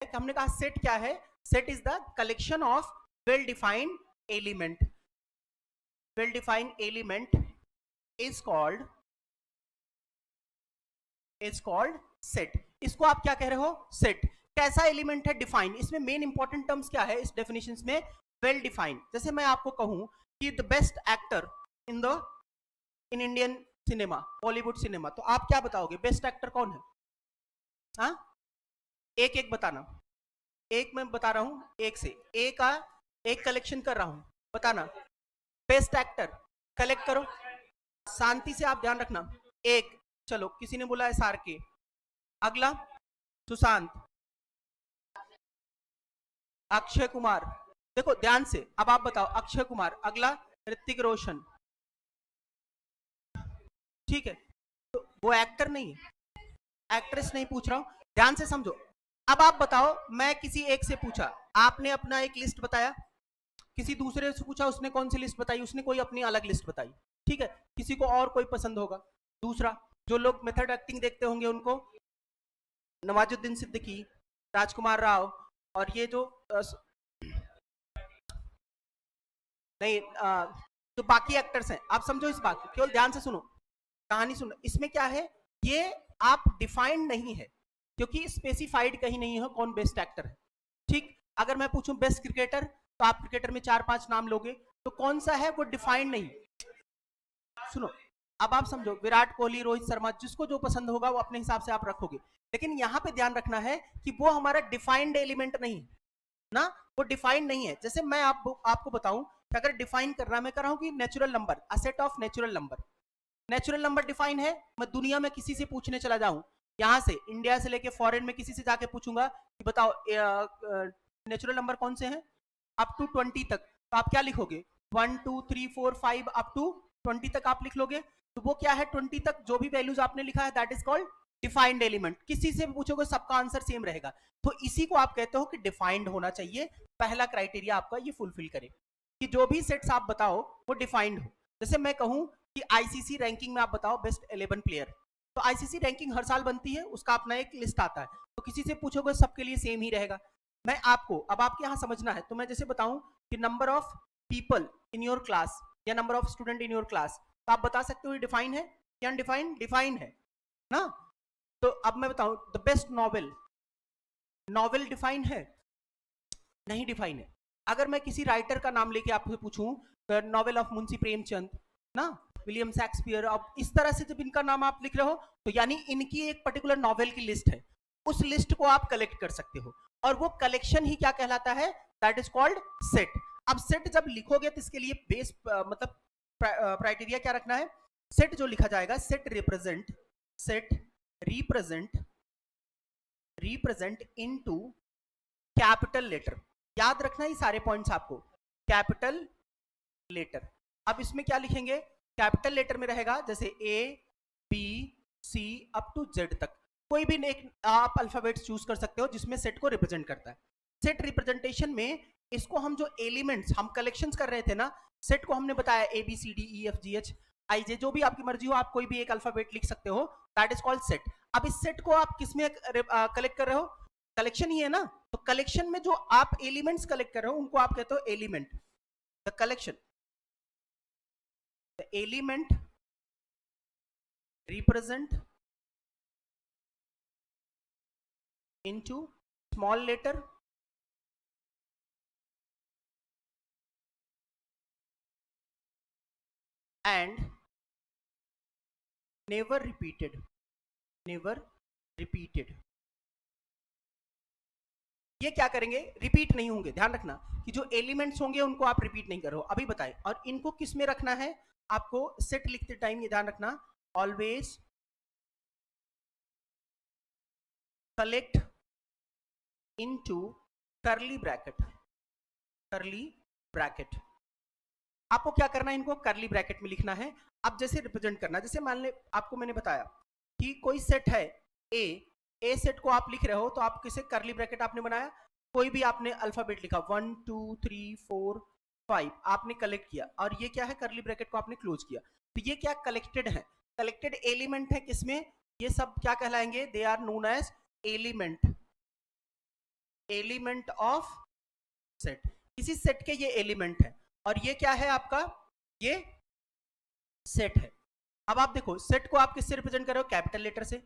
हमने कहा सेट क्या है, set is the collection of well defined element, well defined element is called set. इसको आप क्या कह रहे हो, सेट। कैसा एलिमेंट है, डिफाइन। इसमें मेन इंपॉर्टेंट टर्म्स क्या है इस डेफिनेशन में, वेल डिफाइंड। जैसे मैं आपको कहूं कि the best actor in Indian cinema, Bollywood cinema, तो आप क्या बताओगे, बेस्ट एक्टर कौन है? हाँ, एक एक बताना। एक मैं बता रहा हूं, एक से एक का एक कलेक्शन कर रहा हूं, बताना। बेस्ट एक्टर कलेक्ट करो, शांति से आप ध्यान रखना। एक, चलो किसी ने बोला है सार के, अगला सुशांत, अक्षय कुमार। देखो ध्यान से, अब आप बताओ, अक्षय कुमार, अगला ऋतिक रोशन, ठीक है। तो वो एक्टर नहीं है, एक्ट्रेस नहीं पूछ रहा हूं, ध्यान से समझो। अब आप बताओ, मैं किसी एक से पूछा, आपने अपना एक लिस्ट बताया, किसी दूसरे से पूछा, उसने कौन सी लिस्ट बताई, उसने कोई अपनी अलग लिस्ट बताई, ठीक है। किसी को और कोई पसंद होगा। दूसरा, जो लोग मेथड एक्टिंग देखते होंगे उनको नवाजुद्दीन सिद्दीकी, राजकुमार राव, और ये जो नहीं जो बाकी एक्टर्स हैं, आप समझो इस बात को, केवल ध्यान से सुनो, कहानी सुनो। इसमें क्या है, ये आप डिफाइंड नहीं है, क्योंकि स्पेसिफाइड कहीं नहीं है कौन बेस्ट एक्टर है, ठीक। अगर मैं पूछूं बेस्ट क्रिकेटर, तो आप क्रिकेटर में 4-5 नाम लोगे, तो कौन सा है वो डिफाइंड नहीं। सुनो, अब आप समझो, विराट कोहली, रोहित शर्मा, जिसको जो पसंद होगा वो अपने हिसाब से आप रखोगे, लेकिन यहां पे ध्यान रखना है कि वो हमारा डिफाइंड एलिमेंट नहीं ना, वो डिफाइंड नहीं है। जैसे मैं आपको बताऊं कि अगर डिफाइन करना, मैं कर रहा हूं कि natural number, a set of natural number, natural number define है। मैं दुनिया में किसी से पूछने चला जाऊं, यहां से इंडिया से लेके फॉरेन में किसी से जाके पूछूंगा कि बताओ नेचुरल नंबर कौन से हैं, अप टू 20 तक, तो आप क्या लिखोगे, 1 2 3 4 5 अप टू 20 तक आप लिख लोगे। तो वो क्या है, 20 तक जो भी वैल्यूज आपने लिखा है, that is called defined element. किसी से भी पूछोगे सबका आंसर सेम रहेगा, तो इसी को आप कहते हो कि डिफाइंड होना चाहिए। पहला क्राइटेरिया आपका ये फुलफिल करे कि जो भी सेट्स आप बताओ वो डिफाइंड हो। जैसे मैं कहूं कि आईसीसी रैंकिंग में आप बताओ बेस्ट 11 प्लेयर, तो आईसीसी रैंकिंग हर साल बनती है, उसका अपना एक लिस्ट आता है, तो किसी से पूछोगे सबके लिए सेम ही रहेगा। मैं आपको, अब आपके यहाँ समझना है, तो मैं जैसे बताऊं कि number of people in your class या number of student in your class, तो आप बता सकते हो ये डिफाइन है या अनडिफाइंड, डिफाइंड है ना। तो अब मैं बताऊं the best novel, novel define है, नहीं डिफाइन है। अगर मैं किसी राइटर का नाम लेके आपसे पूछूं, नॉवेल ऑफ मुंशी प्रेमचंद ना, विलियम शेक्सपियर, अब इस तरह से जब इनका नाम आप लिख रहे हो, तो यानी इनकी एक पर्टिकुलर नॉवेल की लिस्ट है, उस लिस्ट को आप कलेक्ट कर सकते हो, और वो कलेक्शन ही क्या कहलाता है, दैट इज कॉल्ड सेट। अब सेट जब लिखोगे तो इसके लिए बेस मतलब क्राइटेरिया क्या रखना है, सेट जो लिखा जाएगा, set represent into capital letter. याद रखना ये सारे पॉइंट्स आपको, कैपिटल लेटर। अब इसमें क्या लिखेंगे, कैपिटल लेटर में रहेगा जैसे A B C up to Z तक, कोई भी एक आप अल्फाबेट्स चूज कर सकते हो जिसमें सेट को रिप्रेजेंट करता है। सेट रिप्रेजेंटेशन में इसको हम जो एलिमेंट्स हम कलेक्शंस कर रहे थे ना, सेट को हमने बताया A B C D E F G H I J, जो भी आपकी मर्जी हो, आप कोई भी एक अल्फाबेट लिख सकते हो, दैट इज कॉल्ड सेट। अब इस सेट को आप किसमें कलेक्ट कर रहे हो, कलेक्शन ही है ना, तो कलेक्शन में जो आप एलिमेंट्स कलेक्ट कर रहे हो उनको आप कहते हो element. The collection, the element represent into small letter and never repeated, never repeated। ये क्या करेंगे, रिपीट नहीं होंगे, ध्यान रखना कि जो एलिमेंट्स होंगे उनको आप रिपीट नहीं करो, अभी बताएं। और इनको किस में रखना है, आपको सेट लिखते टाइम ये ध्यान रखना, ऑलवेज कलेक्ट इनटू करली ब्रैकेट, करली ब्रैकेट। आपको क्या करना है, इनको करली ब्रैकेट में लिखना है। अब जैसे रिप्रेजेंट करना, जैसे मान ले आपको मैंने बताया कि कोई सेट है ए सेट को आप लिख रहे हो, तो आप किसे करली ब्रैकेट आपने बनाया, कोई भी आपने अल्फाबेट लिखा 1 2 3 4 5 आपने कलेक्ट किया, और ये क्या है, करली ब्रैकेट को आपने क्लोज किया, तो ये क्या कलेक्टेड है, कलेक्टेड एलिमेंट है, किसमें, ये सब क्या कहलाएंगे, they are known as element, element of set, किसी सेट के ये एलिमेंट है और ये क्या है आपका, ये सेट है। अब आप देखो सेट को आप किससे रिप्रेजेंट कर रहे हो, कैपिटल लेटर से।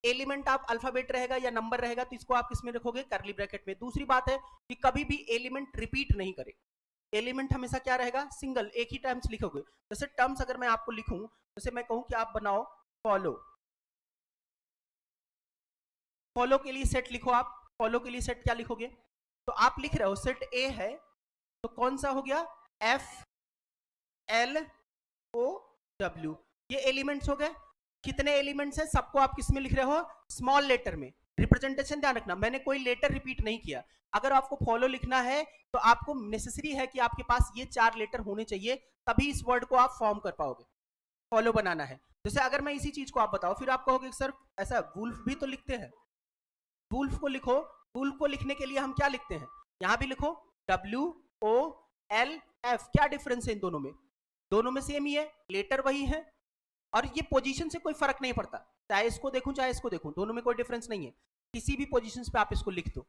एलिमेंट आप अल्फाबेट रहेगा या नंबर रहेगा तो इसको आप किसमें रखोगे, करली ब्रैकेट में। दूसरी बात है कि कभी भी एलिमेंट रिपीट नहीं करे, एलिमेंट हमेशा क्या रहेगा, सिंगल, एक ही टर्म्स लिखोगे। जैसे टर्म्स अगर मैं आपको लिखूं, जैसे मैं कहूं कि आप बनाओ फॉलो, फॉलो के लिए सेट लिखो, आप फॉलो के लिए सेट क्या लिखोगे, तो आप लिख रहे हो सेट ए है तो कौन सा हो गया, एफ एल ओ डब्ल्यू, ये एलिमेंट्स हो गए। कितने एलिमेंट्स हैं, सबको आप किस में लिख रहे हो, स्मॉल लेटर में। रिप्रेजेंटेशन ध्यान रखना, मैंने कोई लेटर रिपीट नहीं किया। अगर आपको फॉलो लिखना है तो आपको नेसेसरी है कि आपके पास ये 4 लेटर होने चाहिए, तभी इस वर्ड को आप फॉर्म कर पाओगे। फॉलो बनाना है, जैसे अगर मैं इसी चीज को आप बताओ, फिर आप कहोगे सर ऐसा वुल्फ भी तो लिखते हैं, वुल्फ को लिखो। वुल्फ को लिखने के लिए हम क्या लिखते हैं, यहां भी लिखो WOLF, क्या डिफरेंस है इन दोनों में, दोनों में सेम ही है, लेटर वही है और ये पोजीशन से कोई फर्क नहीं पड़ता, चाहे इसको देखूं चाहे इसको देखूं, दोनों में कोई डिफरेंस नहीं है। किसी भी पोजीशन पे आप इसको लिख दो,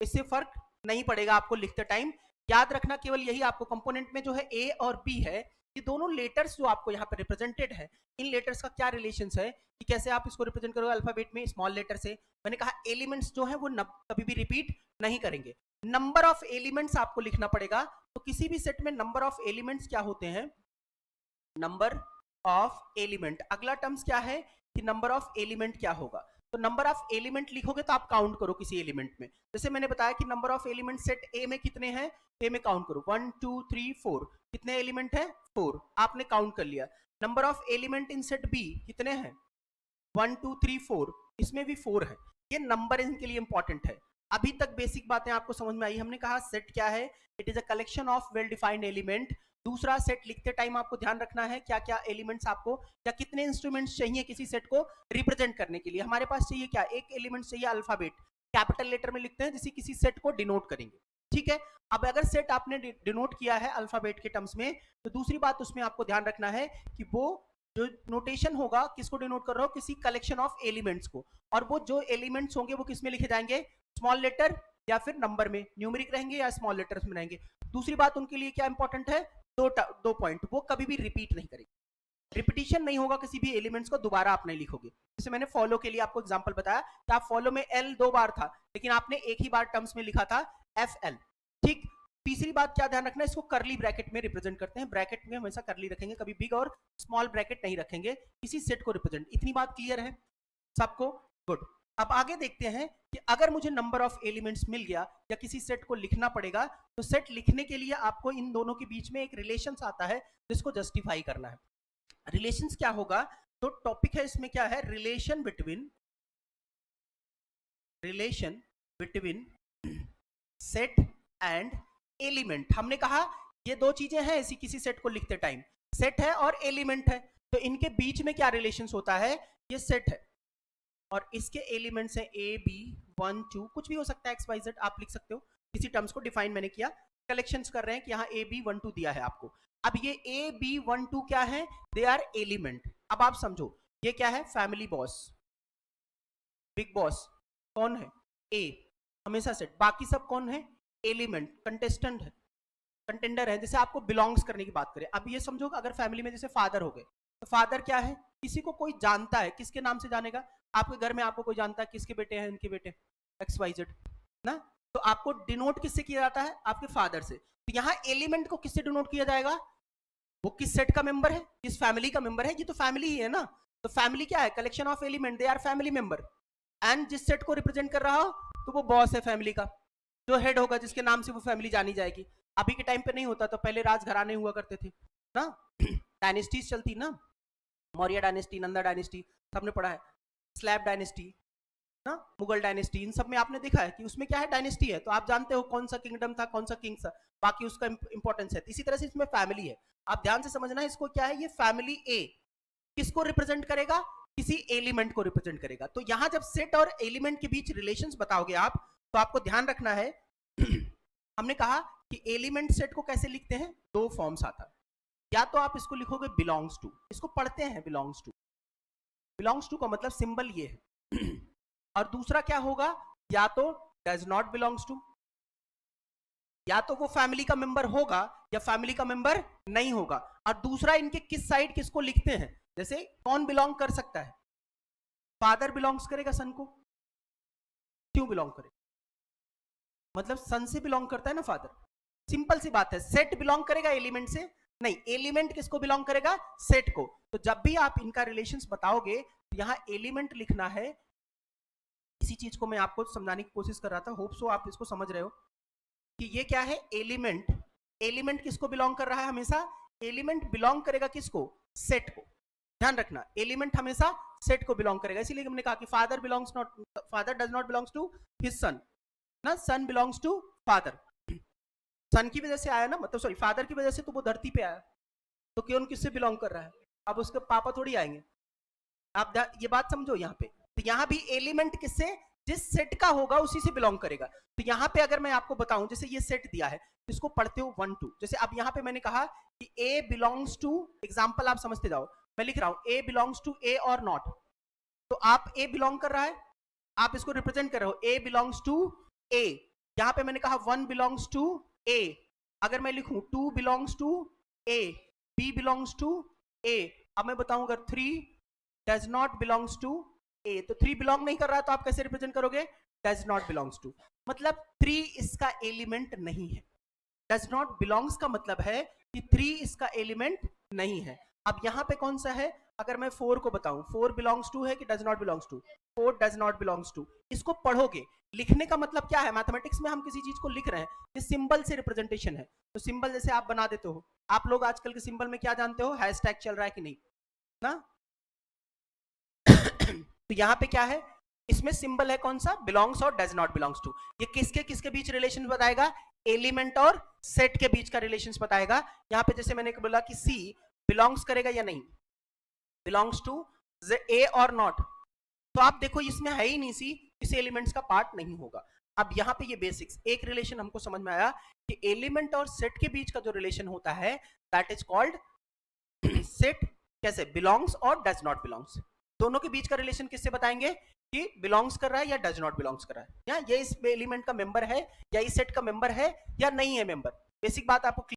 इससे फर्क नहीं पड़ेगा आपको लिखते टाइम। याद रखना केवल यही, आपको कंपोनेंट में जो है ए और बी है, ये दोनों लेटर्स जो आपको यहाँ पे रिप्रेजेंटेड है, इन लेटर्स का क्या रिलेशन है कि कैसे आप इसको रिप्रेजेंट करोगे अल्फाबेट में स्मॉल लेटर से। मैंने कहा एलिमेंट्स जो है वो कभी भी रिपीट नहीं करेंगे। नंबर ऑफ एलिमेंट्स आपको लिखना पड़ेगा, तो किसी भी सेट में नंबर ऑफ एलिमेंट्स क्या होते हैं, नंबर ऑफ एलिमेंट। अगला टर्म्स क्या है कि नंबर ऑफ एलिमेंट क्या होगा, तो नंबर ऑफ एलिमेंट लिखोगे तो आप काउंट करो किसी एलिमेंट में। जैसे मैंने बताया कि नंबर ऑफ एलिमेंट सेट ए में कितने हैं, ए में काउंट करो 1 2 3 4, कितने एलिमेंट है 4, आपने काउंट कर लिया। Number of element in set B कितने हैं 1 2 3 4, इसमें भी 4 है। ये नंबर इनके लिए इंपॉर्टेंट है। अभी तक बेसिक बातें आपको समझ में आई। हमने कहा सेट क्या है, it is a collection of well defined element. दूसरा, सेट लिखते टाइम आपको ध्यान रखना है क्या क्या एलिमेंट्स आपको या कितने इंस्ट्रूमेंट्स चाहिए किसी सेट को रिप्रेजेंट करने के लिए। हमारे पास चाहिए क्या, एक एलिमेंट चाहिए अल्फाबेट, कैपिटल लेटर में लिखते हैं जिसे किसी सेट को डिनोट करेंगे, ठीक है। अब अगर सेट आपने डिनोट किया है अल्फाबेट के टर्म्स में, तो दूसरी बात उसमें आपको ध्यान रखना है कि वो जो नोटेशन होगा किसको डिनोट कर रहा हो, किसी कलेक्शन ऑफ एलिमेंट्स को, और वो जो एलिमेंट्स होंगे वो किस में लिखे जाएंगे, स्मॉल लेटर या फिर नंबर में, न्यूमेरिक रहेंगे या स्मॉल लेटर्स में रहेंगे। दूसरी बात उनके लिए क्या इंपॉर्टेंट है, दो पॉइंट, वो कभी भी रिपीट नहीं करेंगे, रिपीटिशन नहीं होगा किसी भी एलिमेंट्स को दोबारा आप नहीं लिखोगे। जैसे मैंने फॉलो के लिए आपको एग्जांपल बताया कि आप फॉलो में एल 2 बार था लेकिन आपने एक ही बार टर्म्स में लिखा था FL, ठीक। तीसरी बात क्या ध्यान रखना है, इसको करली ब्रैकेट में रिप्रेजेंट करते हैं, ब्रैकेट में हमेशा करली रखेंगे, कभी बिग और स्मॉल ब्रैकेट नहीं रखेंगे किसी सेट को रिप्रेजेंट। इतनी बात क्लियर है सबको, गुड। अब आगे देखते हैं कि अगर मुझे नंबर ऑफ एलिमेंट्स मिल गया या किसी सेट को लिखना पड़ेगा, तो सेट लिखने के लिए आपको इन दोनों के बीच में एक रिलेशन आता है जिसको जस्टिफाई करना है। रिलेशंस क्या होगा, तो टॉपिक है इसमें क्या है, relation between set and element. हमने कहा ये दो चीजें हैं ऐसी किसी सेट को लिखते टाइम, सेट है और एलिमेंट है, तो इनके बीच में क्या रिलेशंस होता है, ये सेट है और इसके एलिमेंट्स हैं ए बी 1 2, कुछ भी हो सकता है XYZ आप लिख सकते हो, किसी टर्म्स को डिफाइन मैंने किया, कलेक्शंस कर रहे हैं कि यहाँ ए बी 1 2 दिया है आपको। अब ये ए बी 1 2 क्या है, दे आर एलिमेंट। अब आप समझो ये क्या है, फैमिली बॉस, बिग बॉस कौन है, ए, हमेशा सेट, बाकी सब कौन है, एलिमेंट, कंटेस्टेंट है, कंटेंडर है। जैसे आपको बिलोंग्स करने की बात करें, अब ये समझो अगर फैमिली में जैसे फादर हो गए, तो फादर क्या है, किसी को कोई जानता है, किसके नाम से जानेगा, आपके घर में आपको कोई जानता है किसके बेटे हैं, इनके बेटे XYZ ना, तो आपको डिनोट किससे किया जाता है, आपके फादर से। तो यहाँ एलिमेंट को किससे डिनोट किया जाएगा, वो किस सेट का मेंबर है, किस फैमिली का मेंबर है, ये तो फैमिली ही है ना। तो फैमिली क्या है, collection of element, they are family member. And जिस सेट को रिप्रेजेंट कर रहा हो तो वो बॉस है फैमिली का, जो हेड होगा जिसके नाम से वो फैमिली जानी जाएगी। अभी के टाइम पे नहीं होता, तो पहले राजघराने हुआ करते थे ना, डायनेस्टीज चलती ना, मौर्य डायनेस्टी, नंदा डायनेस्टी, सबने पढ़ा है, स्लैब डायनेस्टी ना, मुगल डायनेस्टी, इन सब में आपने देखा है कि उसमें क्या है, डायनेस्टी है, तो आप जानते हो कौन सा किंगडम था, कौन सा किंग था, बाकी उसका इंपॉर्टेंस है। इसी तरह से इसमें फैमिली है, आप ध्यान से समझना है इसको क्या है, ये फैमिली ए किसको रिप्रेजेंट करेगा, किसी एलिमेंट को रिप्रेजेंट करेगा। तो यहां जब सेट और एलिमेंट के बीच रिलेशंस बताओगे आप, तो आपको ध्यान रखना है हमने कहा कि एलिमेंट सेट को कैसे लिखते हैं, दो फॉर्म्स आता है, या तो आप इसको लिखोगे बिलोंग्स टू, इसको पढ़ते हैं बिलोंग्स टू का मतलब सिंबल ये है और दूसरा क्या होगा, या तो डज नॉट बिलोंग्स टू, या तो वो फैमिली का मेंबर होगा या फैमिली का मेंबर नहीं होगा। और दूसरा, इनके किस साइड किसको लिखते हैं, जैसे कौन बिलोंग कर सकता है, फादर बिलोंग्स करेगा सन को, क्यों बिलोंग करेगा, मतलब सन से बिलोंग करता है ना फादर, सिंपल सी बात है। सेट बिलोंग करेगा एलिमेंट से, नहीं, एलिमेंट किसको बिलोंग करेगा, सेट को। तो जब भी आप इनका रिलेशंस बताओगे तो यहां एलिमेंट लिखना है। इसी चीज को मैं आपको समझाने की कोशिश कर रहा था, होप सो आप इसको समझ रहे हो कि ये क्या है, एलिमेंट। एलिमेंट किसको बिलोंग कर रहा है, हमेशा एलिमेंट बिलोंग करेगा किसको, सेट को। ध्यान रखना, एलिमेंट हमेशा सेट को बिलोंग करेगा। इसीलिए हमने कहा कि father does not belongs to his son ना, son belongs to father. Son की वजह से आया ना, मतलब सॉरी फादर की वजह से तो वो धरती पे आया, तो क्यों किससे बिलोंग कर रहा है, अब उसके पापा थोड़ी आएंगे। आप ये बात समझो यहाँ पे। तो यहाँ भी एलिमेंट किससे, जिस सेट का होगा उसी से बिलोंग करेगा। तो यहाँ पे अगर मैं आपको बताऊं, जैसे ये सेट दिया है, इसको पढ़ते हो 1 2, जैसे अब यहाँ पे मैंने कहा कि ए बिलोंग्स टू, एग्जाम्पल आप समझते जाओ, मैं लिख रहा हूं ए बिलोंग्स टू ए और नॉट, तो आप ए बिलोंग कर रहा है, आप इसको रिप्रेजेंट कर रहे हो, ए बिलोंग्स टू ए। यहाँ पे मैंने कहा 1 बिलोंग्स टू ए, अगर मैं लिखूं 2 belongs to A, B belongs to A. अब मैं बताऊं अगर 3 does not belongs to A, तो 3 बिलोंग नहीं कर रहा है, तो आप कैसे रिप्रेजेंट करोगे, डज नॉट बिलोंग्स टू, मतलब 3 इसका एलिमेंट नहीं है। डज नॉट बिलोंग्स का मतलब है कि 3 इसका एलिमेंट नहीं है। अब यहां पे कौन सा है, अगर मैं 4 को बताऊं, 4 बिलोंग्स टू है कि does not belongs to, 4 does not belongs to. इसको पढ़ोगे, लिखने का मतलब क्या है, मैथमेटिक्स में हम किसी चीज को लिख रहे हैं, ये सिंबल से रिप्रेजेंटेशन है। तो सिंबल जैसे आप बना देते हो, आप लोग आजकल के सिंबल में क्या जानते हो, हैशटैग चल रहा है कि नहीं ना। तो यहाँ पे क्या है, इसमें सिंबल है कौन सा, बिलोंग्स और डज नॉट बिलोंग्स टू। ये किसके किसके बीच रिलेशन बताएगा, एलिमेंट और सेट के बीच का रिलेशन बताएगा। यहाँ पे जैसे मैंने बोला कि सी बिलोंग्स करेगा या नहीं, बिलोंग्स टू ए और नॉट, तो आप देखो इसमें है ही नहीं सी, इस एलिमेंट्स का पार्ट नहीं होगा। अब यहाँ पे ये बेसिक्स एक रिलेशन हमको समझ में आया कि एलिमेंट और सेट के बीच का जो रिलेशन होता है दैट इज कॉल्ड सेट, कैसे, बिलोंग्स और डज नॉट बिलोंग्स। दोनों के बीच का रिलेशन किससे बताएंगे कि बिलोंग्स कर रहा है या डज नॉट बिलोंग्स कर रहा है, या ये इस एलिमेंट का मेंबर है या इस सेट का मेंबर है या नहीं है मेंबर। बेसिक बात आपको